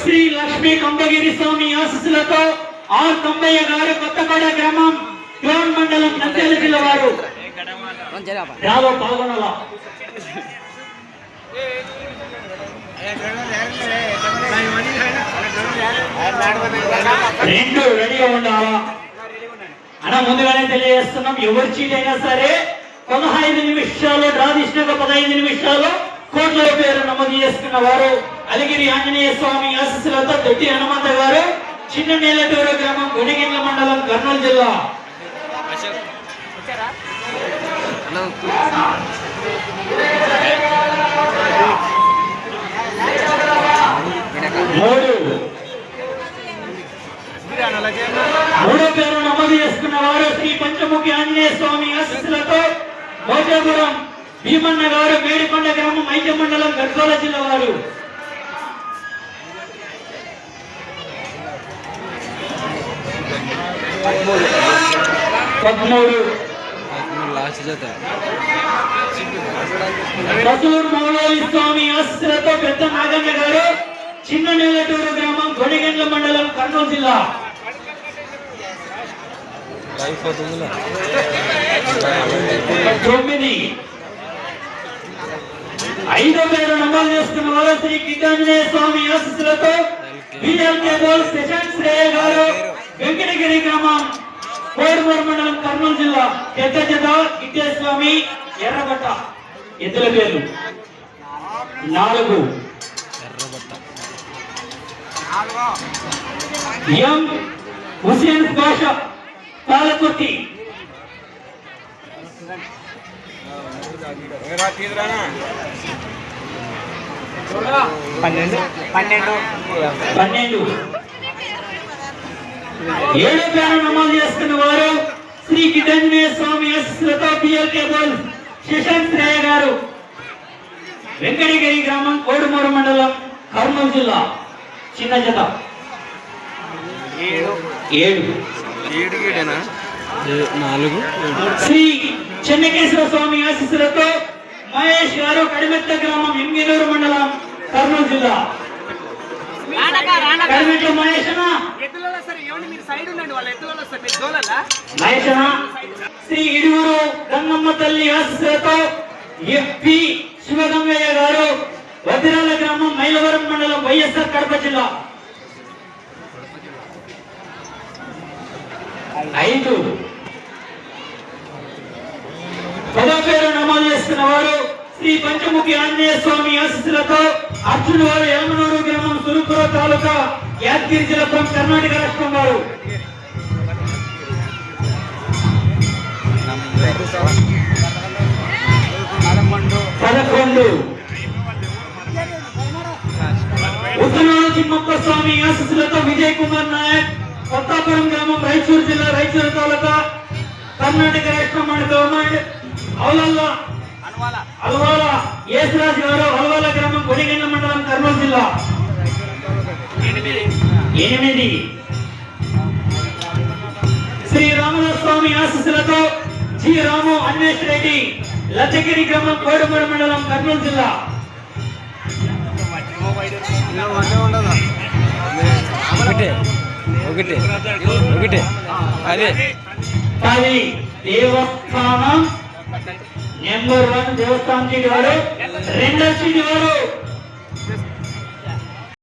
శ్రీ లక్ష్మీ కంబగిరి స్వామి ఆశీస్సులతో ఆర్ కంబయ్య గారు కొత్తపేట గ్రామం క్లోన్ మండలం నంద్యాల జిల్లా వారు యాలో పాల్గొనాల. రెండు రెడీగా ఉండాలా అన్న. ముందుగానే తెలియజేస్తున్నాం, ఎవరి చీట్ అయినా సరే 15 నిమిషాలు డ్రా తీసినాక 15 నిమిషాలు కోట్ల పేరు నమోదు చేసుకున్న వారు అలిగిరి ఆంజనేయ స్వామి ఆశీస్సులతో దొడ్డి హనుమంత గారు చిన్న నేలటూరు గ్రామం గుడిగిండ్ల మండలం కర్నూలు జిల్లా. మూడో పేరు నమోదు చేసుకున్న వారు శ్రీ పంచముఖి ఆంజనేయ స్వామి ఆశీస్సులతో భోజాపురం భీమన్న గారు మేడికొండ గ్రామం ఐక్య మండలం గద్వాల జిల్లా వారు. రసూర్ మౌలవి స్వామి ఆశీస్సులతో పెద్ద నాగన్న గారు చిన్న నేలటూరు గ్రామం గొడిగెండ్ల మండలం కర్నూలు జిల్లా. 9 ఐదో పేరు నమోదు చేసుకున్న వారు శ్రీ కిటాంజనేయ స్వామి ఆశీస్సులతో బిఎల్కే బోల్ శశాంక్ శ్రేయ గారు వెంకటగిరి గ్రామం కోడుమూరు మండలం కర్నూలు జిల్లా. పెద్ద జత గిట్టే స్వామి ఎర్రబట్ట ఎద్దుల పేర్లు 4. ఎం హుసేన్ భాష పాలకుర్తి 12. ఏడో పేరు నమోదు చేసుకున్న వారు శ్రీ కిటాంజనేయ స్వామి ఆశీస్సులతో బిఎల్కే బోల్ శశాంక్ శ్రేయ గారు వెంకటగిరి గ్రామం కోడుమూరు మండలం కర్నూలు జిల్లా. చిన్న జత 7. శ్రీ చెన్నకేశ్వర స్వామి ఆశీస్సులతో మహేష్ గారు కడిమెట్ల గ్రామం ఎంగినూరు మండలం కర్నూలు జిల్లా. కడిమెట్ల మహేషనా శ్రీ ఇడుగురు గంగమ్మ తల్లి ఆశీస్సులతో ఎఫ్పి శివగంగయ్య గారు వదిరాల గ్రామం మైలవరం మండలం వైఎస్ఆర్ కడప జిల్లా. 5. 10వ పేరు నమోదు చేసుకున్న వారు శ్రీ పంచముఖి ఆంజనేయ స్వామి ఆశీస్సులతో అర్జున్ వారు ఎలమనూరు గ్రామం సురుపుర తాలూకా యాదగిరి జిల్లా కర్ణాటక రాష్ట్రం వారు. 11. ఉత్తనాడు తిమ్మప్ప స్వామి ఆశీస్సులతో విజయ్ కుమార్ నాయక్ కొత్తాపురం గ్రామం రాయచూరు జిల్లా రాయచూరు తాలూకా కర్ణాటక రాష్ట్రం గవర్నమెంట్. అల్వాల యేసరాజ్ గారు అల్వాల గ్రామం గుడిగెండ్ల మండలం కర్నూలు జిల్లా. 8. శ్రీ రామదాస్ స్వామి ఆశీస్సులతో జి రాము అన్వేష్ రెడ్డి లచ్చగిరి గ్రామం కోడుమూరు మండలం కర్నూలు జిల్లా. 10. దేవస్థానం నెంబర్ 1 దేవస్థానం సీట్ వారు. 2వ సీట్ వారు